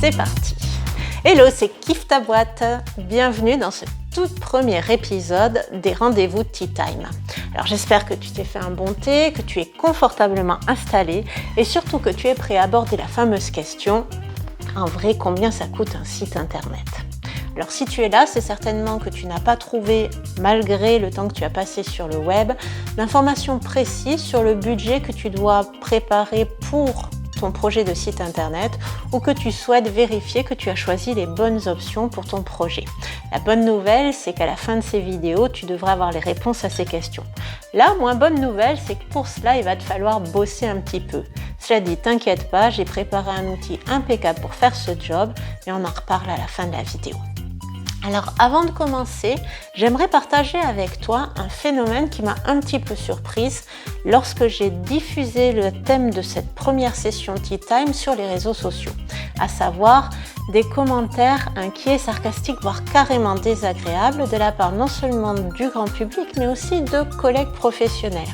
c'est parti. Hello, c'est Kiffe ta boîte. Bienvenue dans ce tout premier épisode des rendez-vous Tea Time. Alors j'espère que tu t'es fait un bon thé, que tu es confortablement installé et surtout que tu es prêt à aborder la fameuse question, en vrai, combien ça coûte un site internet ? Alors si tu es là, c'est certainement que tu n'as pas trouvé, malgré le temps que tu as passé sur le web, d'informations précises sur le budget que tu dois préparer pour ton projet de site internet ou que tu souhaites vérifier que tu as choisi les bonnes options pour ton projet. La bonne nouvelle, c'est qu'à la fin de ces vidéos, tu devras avoir les réponses à ces questions. La moins bonne nouvelle, c'est que pour cela, il va te falloir bosser un petit peu. Cela dit, t'inquiète pas, j'ai préparé un outil impeccable pour faire ce job et on en reparle à la fin de la vidéo. Alors avant de commencer, j'aimerais partager avec toi un phénomène qui m'a un petit peu surprise lorsque j'ai diffusé le thème de cette première session Tea Time sur les réseaux sociaux, à savoir des commentaires inquiets, sarcastiques, voire carrément désagréables de la part non seulement du grand public mais aussi de collègues professionnels.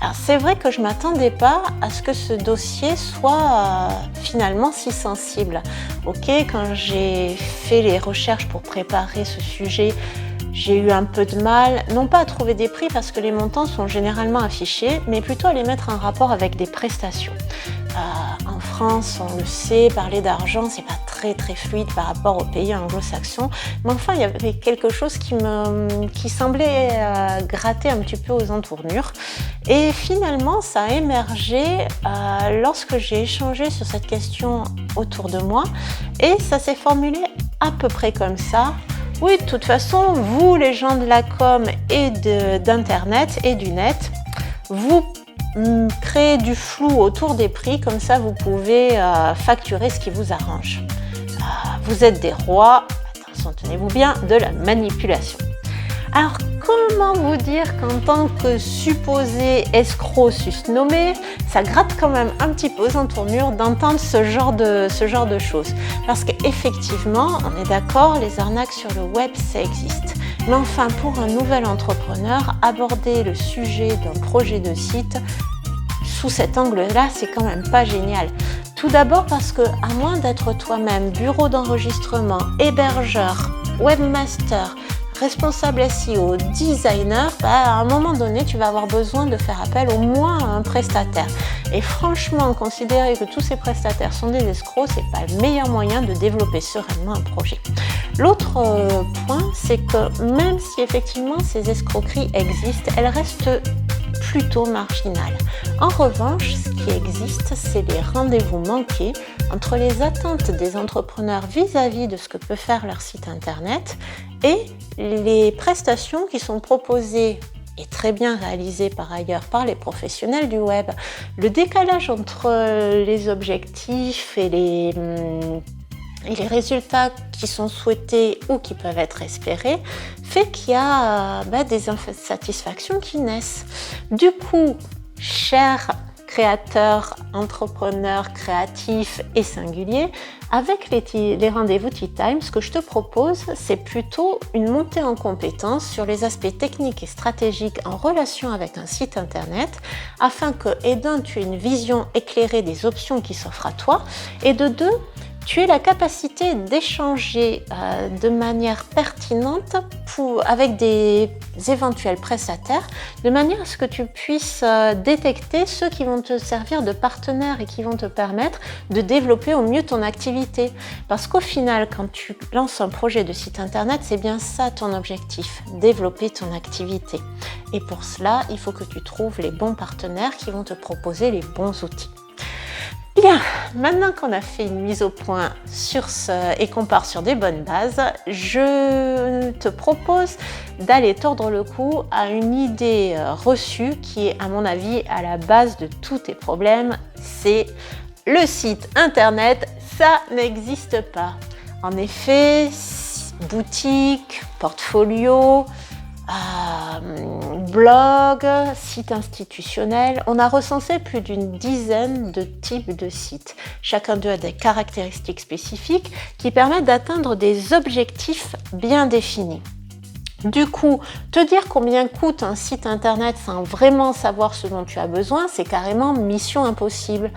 Alors c'est vrai que je ne m'attendais pas à ce que ce dossier soit finalement si sensible. Ok, quand j'ai fait les recherches pour préparer ce sujet, j'ai eu un peu de mal, non pas à trouver des prix parce que les montants sont généralement affichés, mais plutôt à les mettre en rapport avec des prestations. En France, on le sait, parler d'argent, c'est pas très fluide par rapport aux pays anglo-saxons, mais enfin il y avait quelque chose qui semblait gratter un petit peu aux entournures. Et finalement, ça a émergé lorsque j'ai échangé sur cette question autour de moi, et ça s'est formulé à peu près comme ça. Oui, de toute façon, vous les gens de la com et d'internet et du net, vous créez du flou autour des prix, comme ça vous pouvez facturer ce qui vous arrange. Vous êtes des rois, attention, tenez-vous bien, de la manipulation. Alors, comment vous dire qu'en tant que supposé escroc susnommé, ça gratte quand même un petit peu aux entournures d'entendre ce genre de choses. Parce qu'effectivement, on est d'accord, les arnaques sur le web, ça existe. Mais enfin, pour un nouvel entrepreneur, aborder le sujet d'un projet de site sous cet angle-là, c'est quand même pas génial. Tout d'abord parce que, à moins d'être toi-même bureau d'enregistrement, hébergeur, webmaster, responsable SEO, designer, à un moment donné, tu vas avoir besoin de faire appel au moins à un prestataire. Et franchement, considérer que tous ces prestataires sont des escrocs, c'est pas le meilleur moyen de développer sereinement un projet. L'autre point, c'est que même si effectivement ces escroqueries existent, elles restent plutôt marginales. En revanche, ce qui existe, c'est les rendez-vous manqués entre les attentes des entrepreneurs vis-à-vis de ce que peut faire leur site internet et les prestations qui sont proposées et très bien réalisées par ailleurs par les professionnels du web. Le décalage entre les objectifs et les résultats qui sont souhaités ou qui peuvent être espérés fait qu'il y a des insatisfactions qui naissent. Du coup, chers créateurs, entrepreneurs, créatifs et singuliers, avec les rendez-vous Tea Time, ce que je te propose, c'est plutôt une montée en compétence sur les aspects techniques et stratégiques en relation avec un site internet, afin que, et d'un, tu aies une vision éclairée des options qui s'offrent à toi, et de deux, tu aies la capacité d'échanger de manière pertinente avec des éventuels prestataires, de manière à ce que tu puisses détecter ceux qui vont te servir de partenaires et qui vont te permettre de développer au mieux ton activité. Parce qu'au final, quand tu lances un projet de site internet, c'est bien ça ton objectif, développer ton activité. Et pour cela, il faut que tu trouves les bons partenaires qui vont te proposer les bons outils. Bien, maintenant qu'on a fait une mise au point sur ce et qu'on part sur des bonnes bases, je te propose d'aller tordre le cou à une idée reçue qui est, à mon avis, à la base de tous tes problèmes, c'est le site internet, ça n'existe pas. En effet, boutique, portfolio, blog, site institutionnel, on a recensé plus d'une dizaine de types de sites. Chacun d'eux a des caractéristiques spécifiques qui permettent d'atteindre des objectifs bien définis. Du coup, te dire combien coûte un site internet sans vraiment savoir ce dont tu as besoin, c'est carrément mission impossible.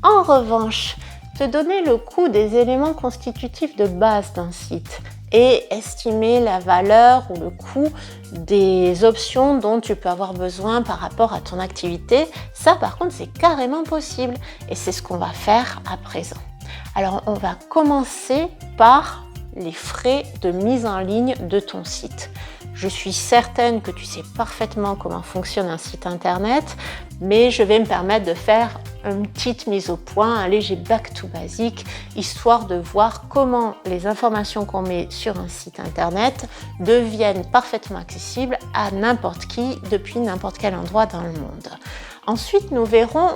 En revanche, te donner le coût des éléments constitutifs de base d'un site et estimer la valeur ou le coût des options dont tu peux avoir besoin par rapport à ton activité. Ça, par contre, c'est carrément possible et c'est ce qu'on va faire à présent. Alors, on va commencer par les frais de mise en ligne de ton site. Je suis certaine que tu sais parfaitement comment fonctionne un site internet, mais je vais me permettre de faire une petite mise au point, un léger back to basic, histoire de voir comment les informations qu'on met sur un site internet deviennent parfaitement accessibles à n'importe qui depuis n'importe quel endroit dans le monde. Ensuite, nous verrons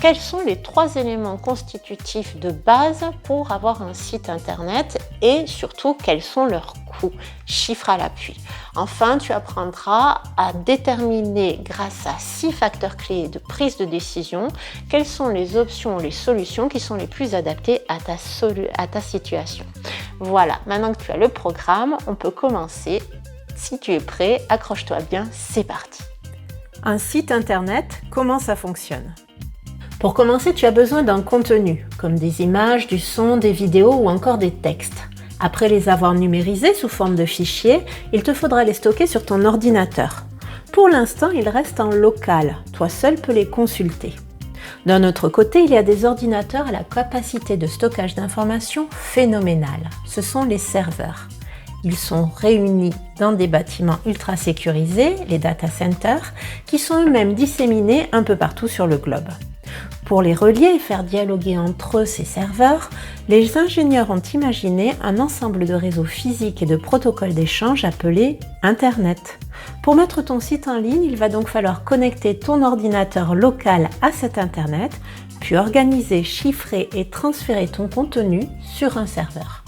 quels sont les 3 éléments constitutifs de base pour avoir un site internet et surtout quels sont leurs coûts, chiffres à l'appui. Enfin, tu apprendras à déterminer grâce à 6 facteurs clés de prise de décision quelles sont les options, les solutions qui sont les plus adaptées à ta situation. Voilà, maintenant que tu as le programme, on peut commencer. Si tu es prêt, accroche-toi bien, c'est parti. Un site internet, comment ça fonctionne ? Pour commencer, tu as besoin d'un contenu, comme des images, du son, des vidéos ou encore des textes. Après les avoir numérisés sous forme de fichiers, il te faudra les stocker sur ton ordinateur. Pour l'instant, ils restent en local, toi seul peux les consulter. D'un autre côté, il y a des ordinateurs à la capacité de stockage d'informations phénoménale. Ce sont les serveurs. Ils sont réunis dans des bâtiments ultra sécurisés, les data centers, qui sont eux-mêmes disséminés un peu partout sur le globe. Pour les relier et faire dialoguer entre eux ces serveurs, les ingénieurs ont imaginé un ensemble de réseaux physiques et de protocoles d'échange appelés Internet. Pour mettre ton site en ligne, il va donc falloir connecter ton ordinateur local à cet Internet, puis organiser, chiffrer et transférer ton contenu sur un serveur.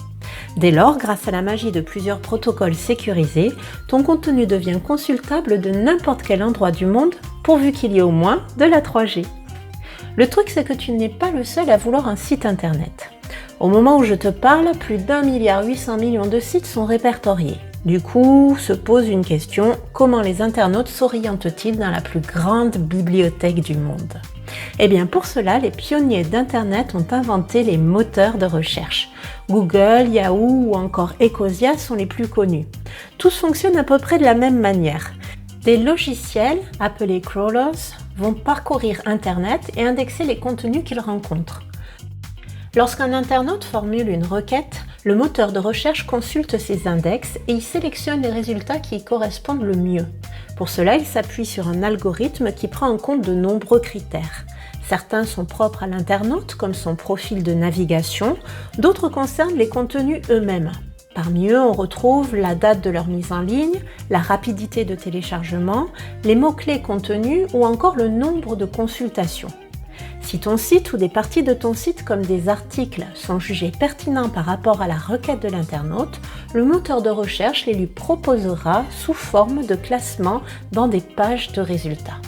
Dès lors, grâce à la magie de plusieurs protocoles sécurisés, ton contenu devient consultable de n'importe quel endroit du monde, pourvu qu'il y ait au moins de la 3G. Le truc, c'est que tu n'es pas le seul à vouloir un site internet. Au moment où je te parle, plus d'1,8 milliard de sites sont répertoriés. Du coup, se pose une question, comment les internautes s'orientent-ils dans la plus grande bibliothèque du monde ? Eh bien, pour cela, les pionniers d'Internet ont inventé les moteurs de recherche. Google, Yahoo ou encore Ecosia sont les plus connus. Tous fonctionnent à peu près de la même manière. Des logiciels, appelés crawlers, vont parcourir Internet et indexer les contenus qu'ils rencontrent. Lorsqu'un internaute formule une requête, le moteur de recherche consulte ces index et il sélectionne les résultats qui y correspondent le mieux. Pour cela, il s'appuie sur un algorithme qui prend en compte de nombreux critères. Certains sont propres à l'internaute, comme son profil de navigation, d'autres concernent les contenus eux-mêmes. Parmi eux, on retrouve la date de leur mise en ligne, la rapidité de téléchargement, les mots-clés contenus ou encore le nombre de consultations. Si ton site ou des parties de ton site comme des articles sont jugés pertinents par rapport à la requête de l'internaute, le moteur de recherche les lui proposera sous forme de classement dans des pages de résultats.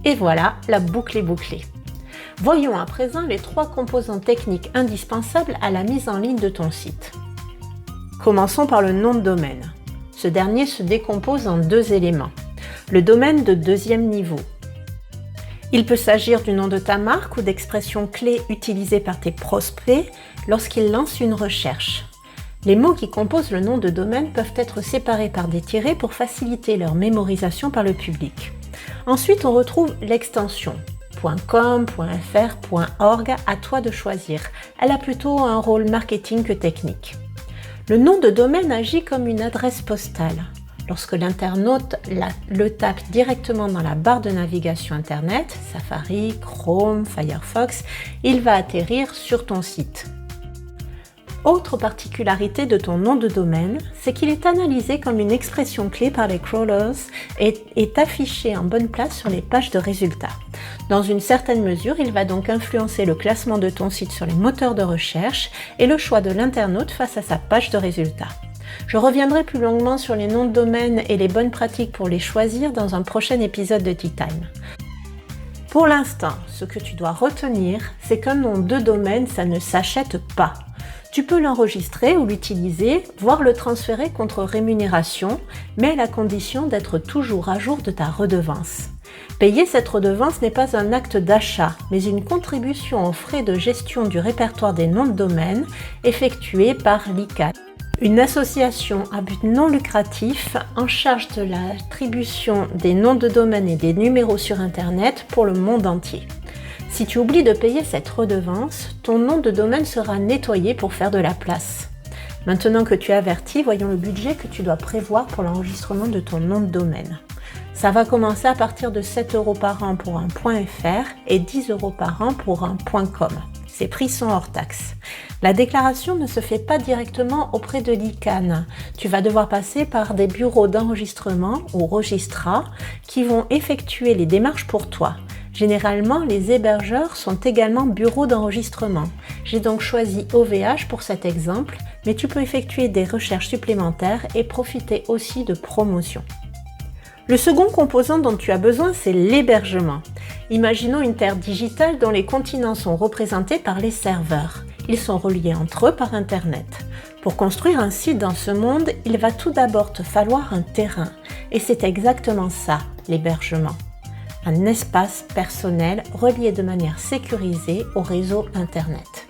Et voilà, la boucle est bouclée. Voyons à présent les 3 composants techniques indispensables à la mise en ligne de ton site. Commençons par le nom de domaine. Ce dernier se décompose en 2 éléments. Le domaine de 2e niveau. Il peut s'agir du nom de ta marque ou d'expressions clés utilisées par tes prospects lorsqu'ils lancent une recherche. Les mots qui composent le nom de domaine peuvent être séparés par des tirets pour faciliter leur mémorisation par le public. Ensuite, on retrouve l'extension. .com, .fr, .org, à toi de choisir. Elle a plutôt un rôle marketing que technique. Le nom de domaine agit comme une adresse postale. Lorsque l'internaute le tape directement dans la barre de navigation Internet, Safari, Chrome, Firefox, il va atterrir sur ton site. Autre particularité de ton nom de domaine, c'est qu'il est analysé comme une expression clé par les crawlers et est affiché en bonne place sur les pages de résultats. Dans une certaine mesure, il va donc influencer le classement de ton site sur les moteurs de recherche et le choix de l'internaute face à sa page de résultats. Je reviendrai plus longuement sur les noms de domaine et les bonnes pratiques pour les choisir dans un prochain épisode de Tea Time. Pour l'instant, ce que tu dois retenir, c'est qu'un nom de domaine, ça ne s'achète pas. Tu peux l'enregistrer ou l'utiliser, voire le transférer contre rémunération, mais à la condition d'être toujours à jour de ta redevance. Payer cette redevance n'est pas un acte d'achat, mais une contribution aux frais de gestion du répertoire des noms de domaine effectué par l'ICANN, une association à but non lucratif en charge de l'attribution des noms de domaine et des numéros sur Internet pour le monde entier. Si tu oublies de payer cette redevance, ton nom de domaine sera nettoyé pour faire de la place. Maintenant que tu es averti, voyons le budget que tu dois prévoir pour l'enregistrement de ton nom de domaine. Ça va commencer à partir de 7 € par an pour un .fr et 10 € par an pour un .com. Ces prix sont hors taxe. La déclaration ne se fait pas directement auprès de l'ICANN. Tu vas devoir passer par des bureaux d'enregistrement ou registrats qui vont effectuer les démarches pour toi. Généralement, les hébergeurs sont également bureaux d'enregistrement. J'ai donc choisi OVH pour cet exemple, mais tu peux effectuer des recherches supplémentaires et profiter aussi de promotions. Le second composant dont tu as besoin, c'est l'hébergement. Imaginons une terre digitale dont les continents sont représentés par les serveurs. Ils sont reliés entre eux par Internet. Pour construire un site dans ce monde, il va tout d'abord te falloir un terrain. Et c'est exactement ça, l'hébergement. Un espace personnel relié de manière sécurisée au réseau Internet.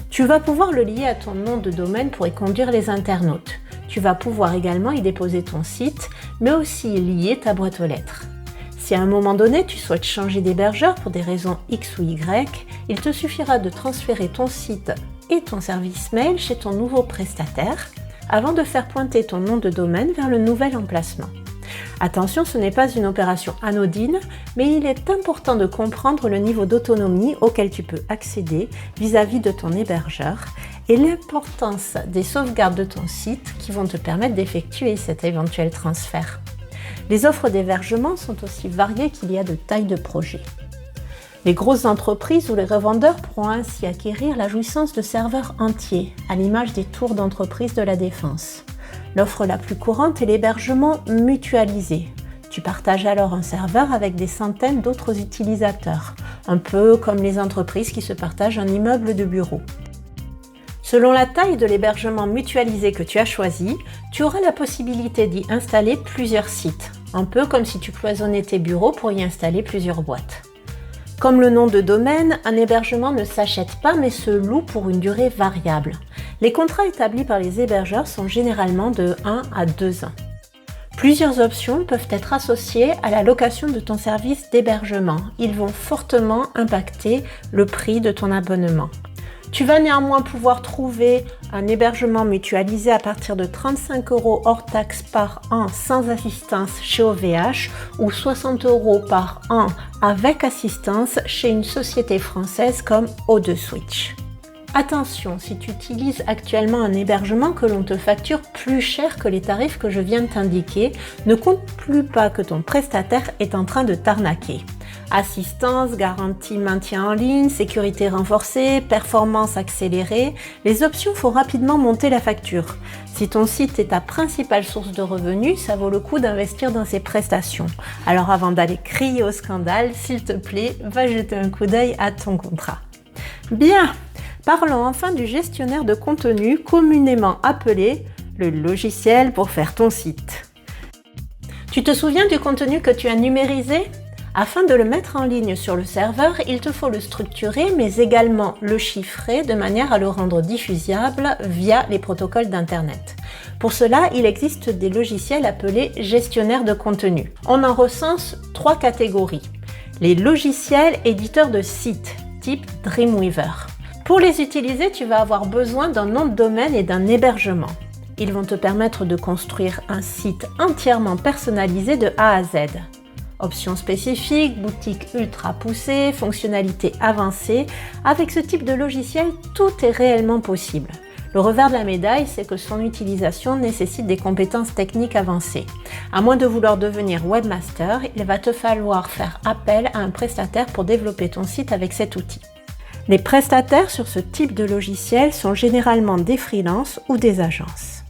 Tu vas pouvoir le lier à ton nom de domaine pour y conduire les internautes. Tu vas pouvoir également y déposer ton site, mais aussi y lier ta boîte aux lettres. Si à un moment donné, tu souhaites changer d'hébergeur pour des raisons X ou Y, il te suffira de transférer ton site et ton service mail chez ton nouveau prestataire avant de faire pointer ton nom de domaine vers le nouvel emplacement. Attention, ce n'est pas une opération anodine, mais il est important de comprendre le niveau d'autonomie auquel tu peux accéder vis-à-vis de ton hébergeur et l'importance des sauvegardes de ton site qui vont te permettre d'effectuer cet éventuel transfert. Les offres d'hébergement sont aussi variées qu'il y a de tailles de projet. Les grosses entreprises ou les revendeurs pourront ainsi acquérir la jouissance de serveurs entiers, à l'image des tours d'entreprise de la défense. L'offre la plus courante est l'hébergement mutualisé. Tu partages alors un serveur avec des centaines d'autres utilisateurs, un peu comme les entreprises qui se partagent un immeuble de bureaux. Selon la taille de l'hébergement mutualisé que tu as choisi, tu auras la possibilité d'y installer plusieurs sites, un peu comme si tu cloisonnais tes bureaux pour y installer plusieurs boîtes. Comme le nom de domaine, un hébergement ne s'achète pas mais se loue pour une durée variable. Les contrats établis par les hébergeurs sont généralement de 1 à 2 ans. Plusieurs options peuvent être associées à la location de ton service d'hébergement. Ils vont fortement impacter le prix de ton abonnement. Tu vas néanmoins pouvoir trouver un hébergement mutualisé à partir de 35 € hors taxe par an sans assistance chez OVH ou 60 € par an avec assistance chez une société française comme O2Switch. Attention, si tu utilises actuellement un hébergement que l'on te facture plus cher que les tarifs que je viens de t'indiquer, ne compte plus pas que ton prestataire est en train de t'arnaquer. Assistance, garantie maintien en ligne, sécurité renforcée, performance accélérée, les options font rapidement monter la facture. Si ton site est ta principale source de revenus, ça vaut le coup d'investir dans ces prestations. Alors avant d'aller crier au scandale, s'il te plaît, va jeter un coup d'œil à ton contrat. Bien, parlons enfin du gestionnaire de contenu, communément appelé le logiciel pour faire ton site. Tu te souviens du contenu que tu as numérisé ? Afin de le mettre en ligne sur le serveur, il te faut le structurer mais également le chiffrer de manière à le rendre diffusable via les protocoles d'Internet. Pour cela, il existe des logiciels appelés gestionnaires de contenu. On en recense 3 catégories. Les logiciels éditeurs de sites, type Dreamweaver. Pour les utiliser, tu vas avoir besoin d'un nom de domaine et d'un hébergement. Ils vont te permettre de construire un site entièrement personnalisé de A à Z. Options spécifiques, boutique ultra poussée, fonctionnalités avancées. Avec ce type de logiciel, tout est réellement possible. Le revers de la médaille, c'est que son utilisation nécessite des compétences techniques avancées. À moins de vouloir devenir webmaster, il va te falloir faire appel à un prestataire pour développer ton site avec cet outil. Les prestataires sur ce type de logiciel sont généralement des freelances ou des agences.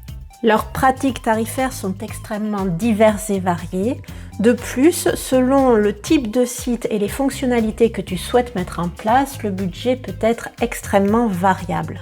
Leurs pratiques tarifaires sont extrêmement diverses et variées. De plus, selon le type de site et les fonctionnalités que tu souhaites mettre en place, le budget peut être extrêmement variable.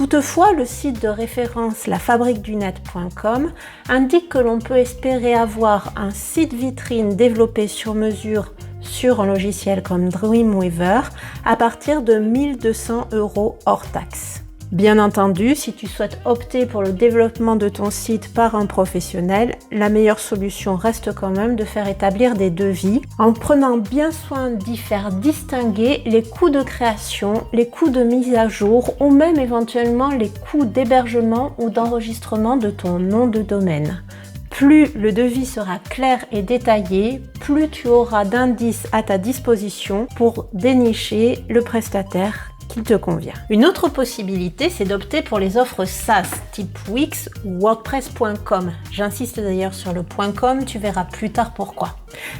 Toutefois, le site de référence lafabriquedunet.com indique que l'on peut espérer avoir un site vitrine développé sur mesure sur un logiciel comme Dreamweaver à partir de 1 200 € hors taxe. Bien entendu, si tu souhaites opter pour le développement de ton site par un professionnel, la meilleure solution reste quand même de faire établir des devis en prenant bien soin d'y faire distinguer les coûts de création, les coûts de mise à jour ou même éventuellement les coûts d'hébergement ou d'enregistrement de ton nom de domaine. Plus le devis sera clair et détaillé, plus tu auras d'indices à ta disposition pour dénicher le prestataire qui te convient. Une autre possibilité, c'est d'opter pour les offres SaaS type Wix ou WordPress.com. J'insiste d'ailleurs sur le .com, tu verras plus tard pourquoi.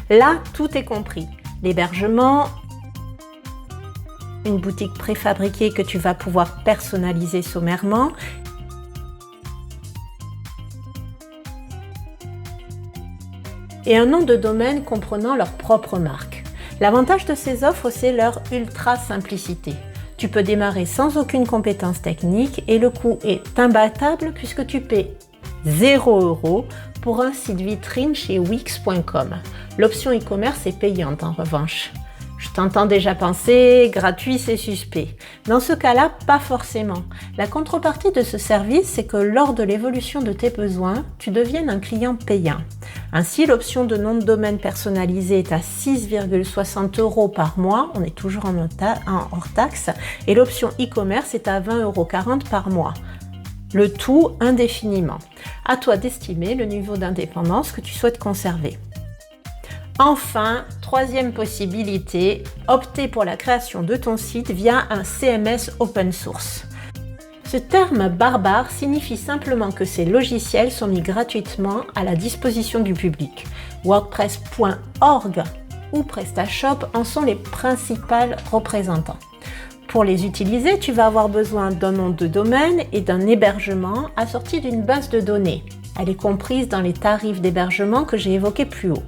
Là, tout est compris. L'hébergement, une boutique préfabriquée que tu vas pouvoir personnaliser sommairement, et un nom de domaine comprenant leur propre marque. L'avantage de ces offres, c'est leur ultra simplicité. Tu peux démarrer sans aucune compétence technique et le coût est imbattable puisque tu paies 0 € pour un site vitrine chez Wix.com. L'option e-commerce est payante en revanche. Je t'entends déjà penser, gratuit c'est suspect. Dans ce cas-là, pas forcément. La contrepartie de ce service, c'est que lors de l'évolution de tes besoins, tu deviennes un client payant. Ainsi, l'option de nom de domaine personnalisé est à 6,60 € par mois, on est toujours en hors taxe, et l'option e-commerce est à 20,40 € par mois. Le tout indéfiniment. À toi d'estimer le niveau d'indépendance que tu souhaites conserver. Enfin, troisième possibilité, opter pour la création de ton site via un CMS open source. Ce terme barbare signifie simplement que ces logiciels sont mis gratuitement à la disposition du public. WordPress.org ou PrestaShop en sont les principaux représentants. Pour les utiliser, tu vas avoir besoin d'un nom de domaine et d'un hébergement assorti d'une base de données. Elle est comprise dans les tarifs d'hébergement que j'ai évoqués plus haut.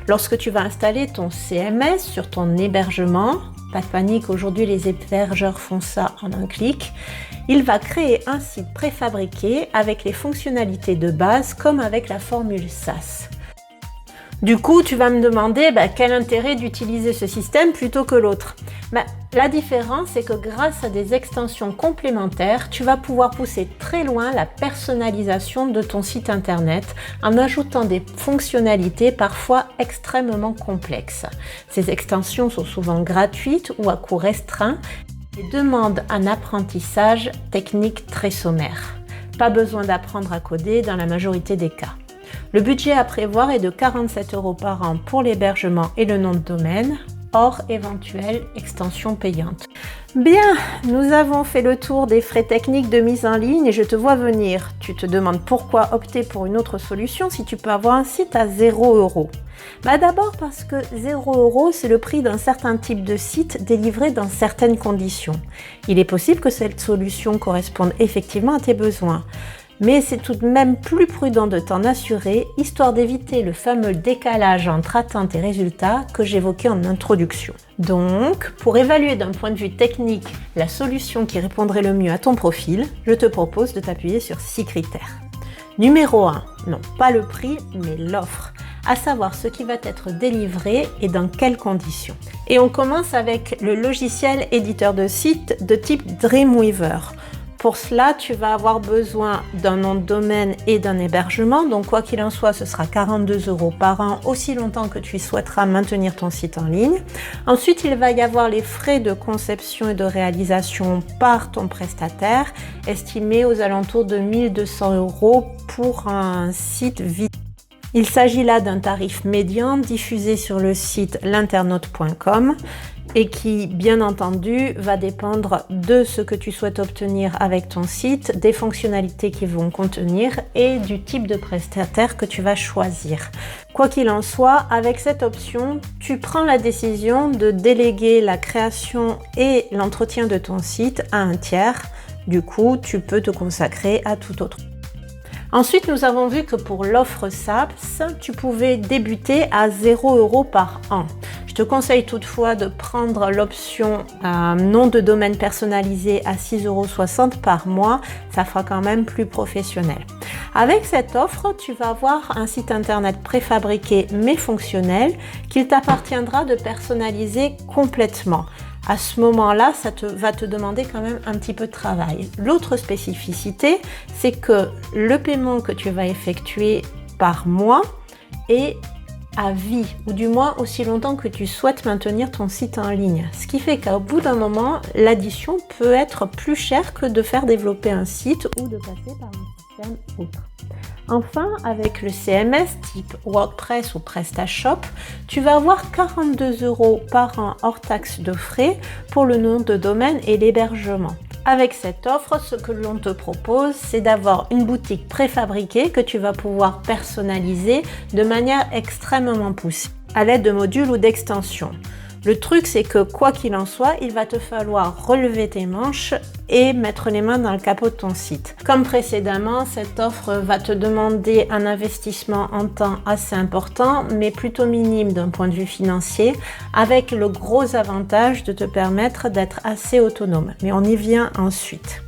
Lorsque tu vas installer ton CMS sur ton hébergement, pas de panique, aujourd'hui les hébergeurs font ça en un clic, il va créer un site préfabriqué avec les fonctionnalités de base comme avec la formule SaaS. Du coup, tu vas me demander quel intérêt d'utiliser ce système plutôt que l'autre. La différence, c'est que grâce à des extensions complémentaires, tu vas pouvoir pousser très loin la personnalisation de ton site internet en ajoutant des fonctionnalités parfois extrêmement complexes. Ces extensions sont souvent gratuites ou à coût restreint et demandent un apprentissage technique très sommaire. Pas besoin d'apprendre à coder dans la majorité des cas. Le budget à prévoir est de 47 € par an pour l'hébergement et le nom de domaine, hors éventuelle extension payante. Bien, nous avons fait le tour des frais techniques de mise en ligne et je te vois venir. Tu te demandes pourquoi opter pour une autre solution si tu peux avoir un site à 0 €. D'abord parce que 0 € c'est le prix d'un certain type de site délivré dans certaines conditions. Il est possible que cette solution corresponde effectivement à tes besoins. Mais c'est tout de même plus prudent de t'en assurer, histoire d'éviter le fameux décalage entre attentes et résultats que j'évoquais en introduction. Donc, pour évaluer d'un point de vue technique la solution qui répondrait le mieux à ton profil, je te propose de t'appuyer sur 6 critères. Numéro 1, non pas le prix, mais l'offre, à savoir ce qui va être délivré et dans quelles conditions. Et on commence avec le logiciel éditeur de site de type Dreamweaver. Pour cela, tu vas avoir besoin d'un nom de domaine et d'un hébergement. Donc, quoi qu'il en soit, ce sera 42 € par an, aussi longtemps que tu souhaiteras maintenir ton site en ligne. Ensuite, il va y avoir les frais de conception et de réalisation par ton prestataire, estimés aux alentours de 1 200 € pour un site vide. Il s'agit là d'un tarif médian diffusé sur le site l'internaute.com et qui, bien entendu, va dépendre de ce que tu souhaites obtenir avec ton site, des fonctionnalités qu'ils vont contenir et du type de prestataire que tu vas choisir. Quoi qu'il en soit, avec cette option, tu prends la décision de déléguer la création et l'entretien de ton site à un tiers. Du coup, tu peux te consacrer à tout autre. Ensuite, nous avons vu que pour l'offre SaaS, tu pouvais débuter à 0 € par an. Je te conseille toutefois de prendre l'option nom de domaine personnalisé à 6,60 € par mois. Ça fera quand même plus professionnel. Avec cette offre, tu vas avoir un site internet préfabriqué mais fonctionnel qu'il t'appartiendra de personnaliser complètement. À ce moment-là, ça va te demander quand même un petit peu de travail. L'autre spécificité, c'est que le paiement que tu vas effectuer par mois est à vie, ou du moins aussi longtemps que tu souhaites maintenir ton site en ligne. Ce qui fait qu'au bout d'un moment, l'addition peut être plus chère que de faire développer un site ou de passer par un système autre. Enfin, avec le CMS type WordPress ou PrestaShop, tu vas avoir 42 € par an hors taxe de frais pour le nom de domaine et l'hébergement. Avec cette offre, ce que l'on te propose, c'est d'avoir une boutique préfabriquée que tu vas pouvoir personnaliser de manière extrêmement poussée, à l'aide de modules ou d'extensions. Le truc, c'est que quoi qu'il en soit, il va te falloir relever tes manches et mettre les mains dans le capot de ton site. Comme précédemment, cette offre va te demander un investissement en temps assez important, mais plutôt minime d'un point de vue financier, avec le gros avantage de te permettre d'être assez autonome. Mais on y vient ensuite.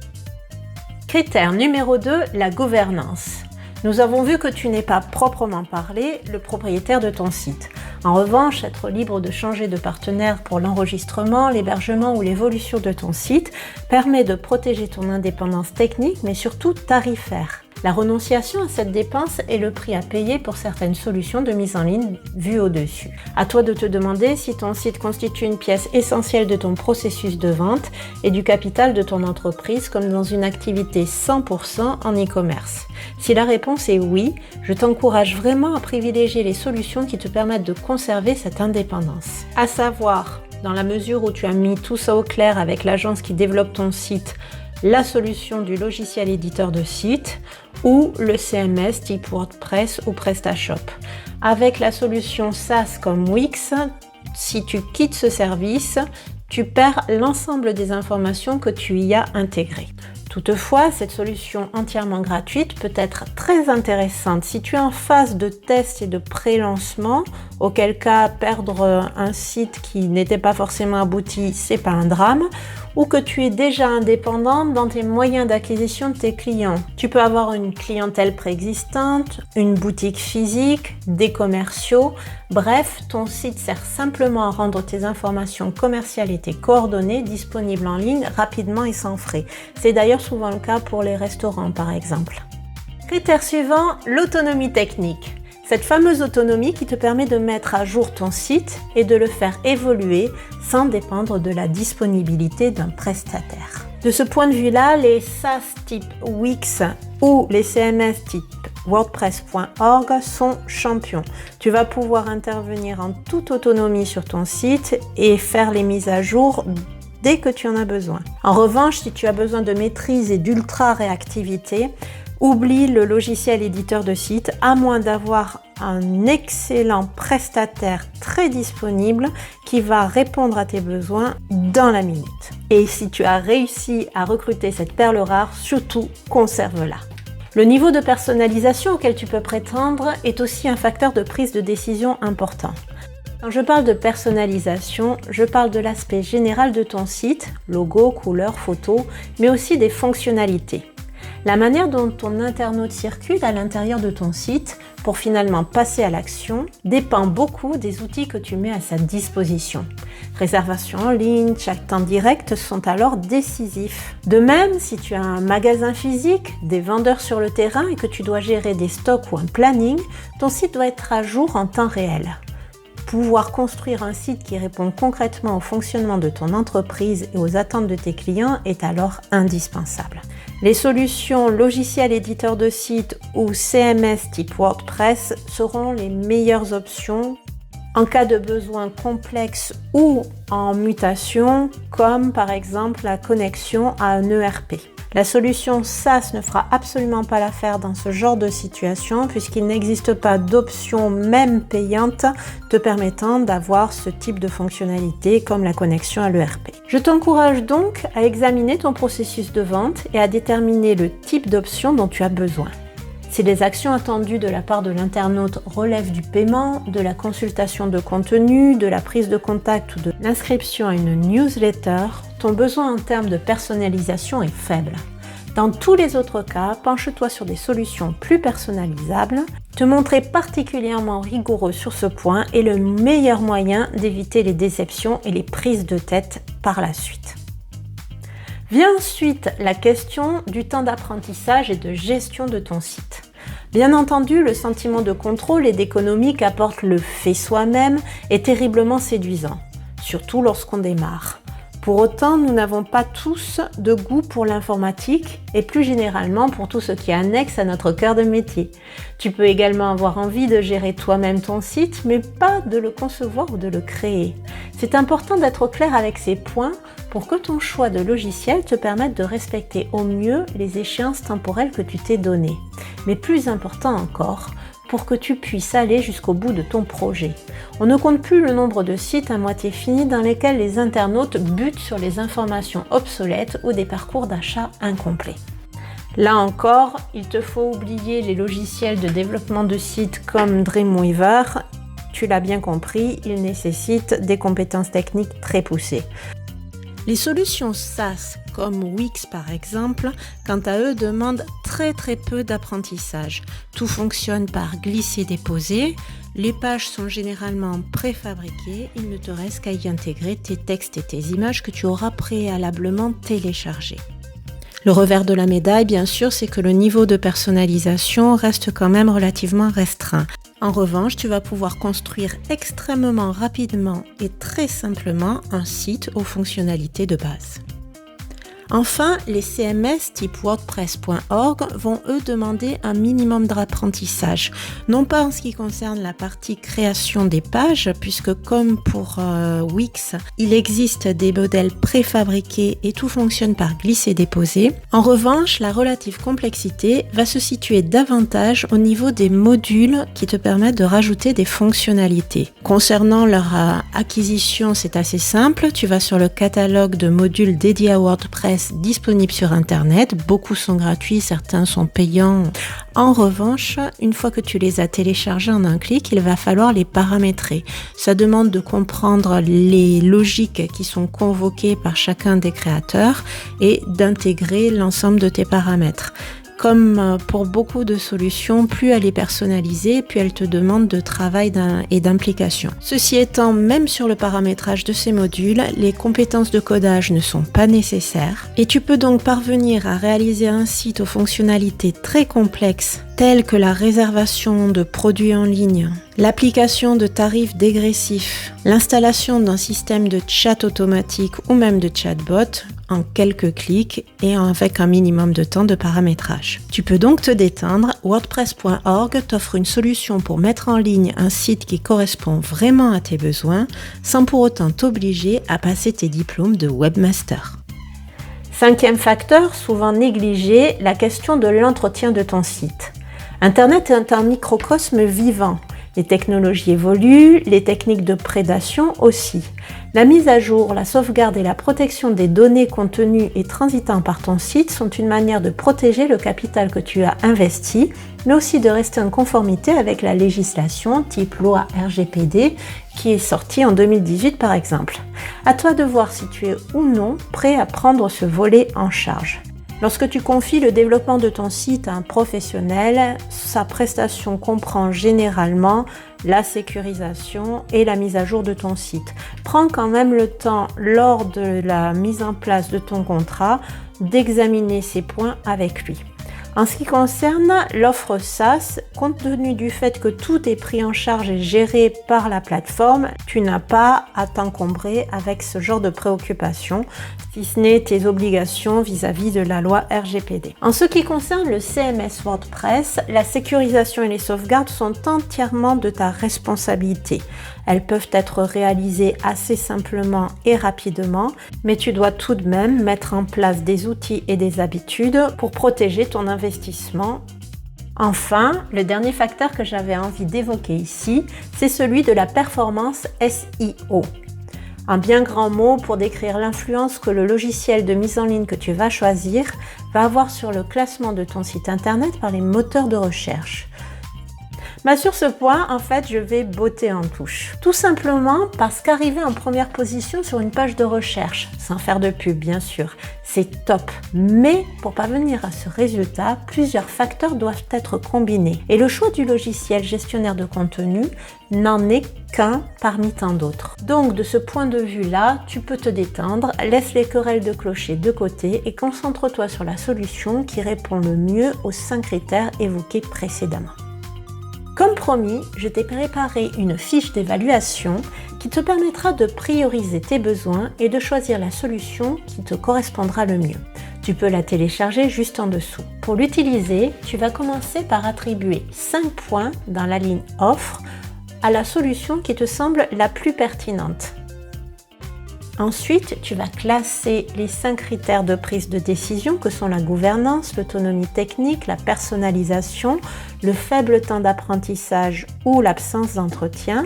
Critère numéro 2, la gouvernance. Nous avons vu que tu n'es pas proprement parlé le propriétaire de ton site. En revanche, être libre de changer de partenaire pour l'enregistrement, l'hébergement ou l'évolution de ton site permet de protéger ton indépendance technique, mais surtout tarifaire. La renonciation à cette dépense est le prix à payer pour certaines solutions de mise en ligne vues au-dessus. À toi de te demander si ton site constitue une pièce essentielle de ton processus de vente et du capital de ton entreprise comme dans une activité 100% en e-commerce. Si la réponse est oui, je t'encourage vraiment à privilégier les solutions qui te permettent de conserver cette indépendance. À savoir, dans la mesure où tu as mis tout ça au clair avec l'agence qui développe ton site, la solution du logiciel éditeur de site ou le CMS type WordPress ou PrestaShop. Avec la solution SaaS comme Wix, si tu quittes ce service, tu perds l'ensemble des informations que tu y as intégrées. Toutefois, cette solution entièrement gratuite peut être très intéressante si tu es en phase de test et de pré-lancement, auquel cas perdre un site qui n'était pas forcément abouti, c'est pas un drame, ou que tu es déjà indépendante dans tes moyens d'acquisition de tes clients. Tu peux avoir une clientèle préexistante, une boutique physique, des commerciaux, bref, ton site sert simplement à rendre tes informations commerciales et tes coordonnées disponibles en ligne rapidement et sans frais. C'est d'ailleurs souvent le cas pour les restaurants par exemple. Critère suivant, l'autonomie technique. Cette fameuse autonomie qui te permet de mettre à jour ton site et de le faire évoluer sans dépendre de la disponibilité d'un prestataire. De ce point de vue-là, les SaaS type Wix ou les CMS type WordPress.org sont champions. Tu vas pouvoir intervenir en toute autonomie sur ton site et faire les mises à jour dès que tu en as besoin. En revanche, si tu as besoin de maîtrise et d'ultra réactivité, oublie le logiciel éditeur de site, à moins d'avoir un excellent prestataire très disponible qui va répondre à tes besoins dans la minute. Et si tu as réussi à recruter cette perle rare, surtout conserve-la. Le niveau de personnalisation auquel tu peux prétendre est aussi un facteur de prise de décision important. Quand je parle de personnalisation, je parle de l'aspect général de ton site, logo, couleurs, photos, mais aussi des fonctionnalités. La manière dont ton internaute circule à l'intérieur de ton site pour finalement passer à l'action dépend beaucoup des outils que tu mets à sa disposition. Réservation en ligne, chat en direct sont alors décisifs. De même, si tu as un magasin physique, des vendeurs sur le terrain et que tu dois gérer des stocks ou un planning, ton site doit être à jour en temps réel. Pouvoir construire un site qui répond concrètement au fonctionnement de ton entreprise et aux attentes de tes clients est alors indispensable. Les solutions logiciels éditeurs de site ou CMS type WordPress seront les meilleures options en cas de besoins complexes ou en mutation, comme par exemple la connexion à un ERP. La solution SaaS ne fera absolument pas l'affaire dans ce genre de situation puisqu'il n'existe pas d'option même payante te permettant d'avoir ce type de fonctionnalité comme la connexion à l'ERP. Je t'encourage donc à examiner ton processus de vente et à déterminer le type d'option dont tu as besoin. Si les actions attendues de la part de l'internaute relèvent du paiement, de la consultation de contenu, de la prise de contact ou de l'inscription à une newsletter, ton besoin en termes de personnalisation est faible. Dans tous les autres cas, penche-toi sur des solutions plus personnalisables. Te montrer particulièrement rigoureux sur ce point est le meilleur moyen d'éviter les déceptions et les prises de tête par la suite. Vient ensuite la question du temps d'apprentissage et de gestion de ton site. Bien entendu, le sentiment de contrôle et d'économie qu'apporte le fait soi-même est terriblement séduisant, surtout lorsqu'on démarre. Pour autant, nous n'avons pas tous de goût pour l'informatique et plus généralement pour tout ce qui est annexe à notre cœur de métier. Tu peux également avoir envie de gérer toi-même ton site, mais pas de le concevoir ou de le créer. C'est important d'être au clair avec ces points pour que ton choix de logiciel te permette de respecter au mieux les échéances temporelles que tu t'es données. Mais plus important encore, pour que tu puisses aller jusqu'au bout de ton projet. On ne compte plus le nombre de sites à moitié finis dans lesquels les internautes butent sur les informations obsolètes ou des parcours d'achat incomplets. Là encore, il te faut oublier les logiciels de développement de sites comme Dreamweaver. Tu l'as bien compris, ils nécessitent des compétences techniques très poussées. Les solutions SaaS comme Wix par exemple, quant à eux, demandent très peu d'apprentissage. Tout fonctionne par glisser-déposer. Les pages sont généralement préfabriquées. Il ne te reste qu'à y intégrer tes textes et tes images que tu auras préalablement téléchargés. Le revers de la médaille, bien sûr, c'est que le niveau de personnalisation reste quand même relativement restreint. En revanche, tu vas pouvoir construire extrêmement rapidement et très simplement un site aux fonctionnalités de base. Enfin, les CMS type WordPress.org vont eux demander un minimum d'apprentissage. Non pas en ce qui concerne la partie création des pages, puisque comme pour Wix, il existe des modèles préfabriqués et tout fonctionne par glisser-déposer. En revanche, la relative complexité va se situer davantage au niveau des modules qui te permettent de rajouter des fonctionnalités. Concernant leur acquisition, c'est assez simple. Tu vas sur le catalogue de modules dédiés à WordPress disponibles sur Internet. Beaucoup sont gratuits, certains sont payants. En revanche, une fois que tu les as téléchargés en un clic, il va falloir les paramétrer. Ça demande de comprendre les logiques qui sont convoquées par chacun des créateurs et d'intégrer l'ensemble de tes paramètres. Comme pour beaucoup de solutions, plus elle est personnalisée, plus elle te demande de travail et d'implication. Ceci étant, même sur le paramétrage de ces modules, les compétences de codage ne sont pas nécessaires et tu peux donc parvenir à réaliser un site aux fonctionnalités très complexes telles que la réservation de produits en ligne, l'application de tarifs dégressifs, l'installation d'un système de chat automatique ou même de chatbot en quelques clics et avec un minimum de temps de paramétrage. Tu peux donc te détendre. WordPress.org t'offre une solution pour mettre en ligne un site qui correspond vraiment à tes besoins sans pour autant t'obliger à passer tes diplômes de webmaster. Cinquième facteur, souvent négligé, la question de l'entretien de ton site. Internet est un microcosme vivant. Les technologies évoluent, les techniques de prédation aussi. La mise à jour, la sauvegarde et la protection des données contenues et transitant par ton site sont une manière de protéger le capital que tu as investi, mais aussi de rester en conformité avec la législation type loi RGPD qui est sortie en 2018 par exemple. À toi de voir si tu es ou non prêt à prendre ce volet en charge. Lorsque tu confies le développement de ton site à un professionnel, sa prestation comprend généralement la sécurisation et la mise à jour de ton site. Prends quand même le temps, lors de la mise en place de ton contrat, d'examiner ces points avec lui. En ce qui concerne l'offre SaaS, compte tenu du fait que tout est pris en charge et géré par la plateforme, tu n'as pas à t'encombrer avec ce genre de préoccupations, si ce n'est tes obligations vis-à-vis de la loi RGPD. En ce qui concerne le CMS WordPress, la sécurisation et les sauvegardes sont entièrement de ta responsabilité. Elles peuvent être réalisées assez simplement et rapidement, mais tu dois tout de même mettre en place des outils et des habitudes pour protéger ton investissement. Enfin, le dernier facteur que j'avais envie d'évoquer ici, c'est celui de la performance SEO. Un bien grand mot pour décrire l'influence que le logiciel de mise en ligne que tu vas choisir va avoir sur le classement de ton site internet par les moteurs de recherche. Sur ce point, en fait, je vais botter en touche. Tout simplement parce qu'arriver en première position sur une page de recherche, sans faire de pub bien sûr, c'est top. Mais pour parvenir à ce résultat, plusieurs facteurs doivent être combinés. Et le choix du logiciel gestionnaire de contenu n'en est qu'un parmi tant d'autres. Donc de ce point de vue-là, tu peux te détendre, laisse les querelles de clocher de côté et concentre-toi sur la solution qui répond le mieux aux 5 critères évoqués précédemment. Comme promis, je t'ai préparé une fiche d'évaluation qui te permettra de prioriser tes besoins et de choisir la solution qui te correspondra le mieux. Tu peux la télécharger juste en dessous. Pour l'utiliser, tu vas commencer par attribuer 5 points dans la ligne Offre à la solution qui te semble la plus pertinente. Ensuite, tu vas classer les 5 critères de prise de décision que sont la gouvernance, l'autonomie technique, la personnalisation, le faible temps d'apprentissage ou l'absence d'entretien,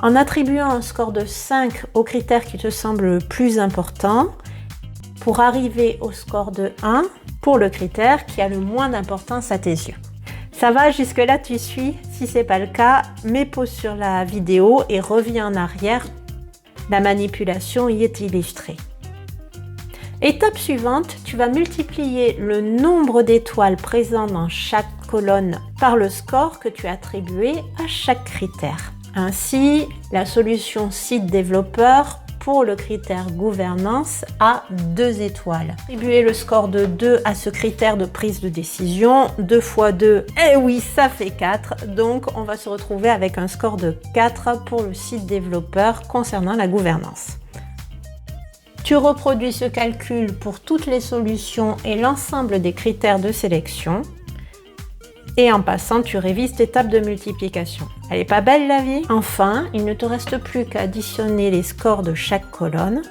en attribuant un score de 5 aux critères qui te semblent le plus important, pour arriver au score de 1 pour le critère qui a le moins d'importance à tes yeux. Ça va, jusque-là tu suis? Si ce n'est pas le cas, mets pause sur la vidéo et reviens en arrière. La manipulation y est illustrée. Étape suivante, tu vas multiplier le nombre d'étoiles présentes dans chaque colonne par le score que tu as attribué à chaque critère. Ainsi, la solution site développeur pour le critère gouvernance a 2 étoiles. Attribuer le score de 2 à ce critère de prise de décision, 2 x 2, eh oui, ça fait 4. Donc, on va se retrouver avec un score de 4 pour le site développeur concernant la gouvernance. Tu reproduis ce calcul pour toutes les solutions et l'ensemble des critères de sélection. Et en passant, tu révises tes tables de multiplication. Elle n'est pas belle la vie? Enfin, il ne te reste plus qu'à additionner les scores de chaque colonne.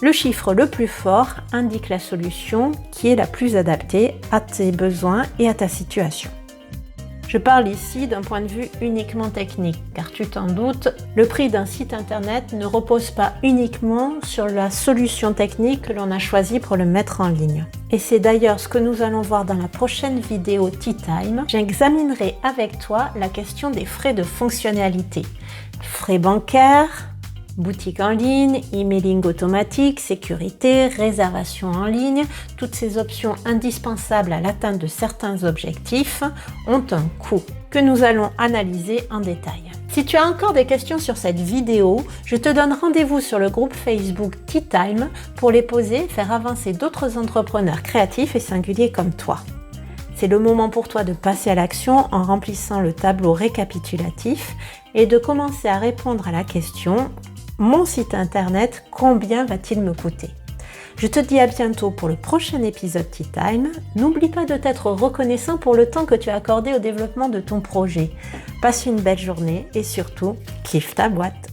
Le chiffre le plus fort indique la solution qui est la plus adaptée à tes besoins et à ta situation. Je parle ici d'un point de vue uniquement technique, car tu t'en doutes, le prix d'un site internet ne repose pas uniquement sur la solution technique que l'on a choisie pour le mettre en ligne. Et c'est d'ailleurs ce que nous allons voir dans la prochaine vidéo Tea Time. J'examinerai avec toi la question des frais de fonctionnalité. Frais bancaires, boutique en ligne, emailing automatique, sécurité, réservation en ligne, toutes ces options indispensables à l'atteinte de certains objectifs ont un coût que nous allons analyser en détail. Si tu as encore des questions sur cette vidéo, je te donne rendez-vous sur le groupe Facebook Tea Time pour les poser et faire avancer d'autres entrepreneurs créatifs et singuliers comme toi. C'est le moment pour toi de passer à l'action en remplissant le tableau récapitulatif et de commencer à répondre à la question: mon site internet, combien va-t-il me coûter? Je te dis à bientôt pour le prochain épisode Tea Time. N'oublie pas de t'être reconnaissant pour le temps que tu as accordé au développement de ton projet. Passe une belle journée et surtout, kiffe ta boîte.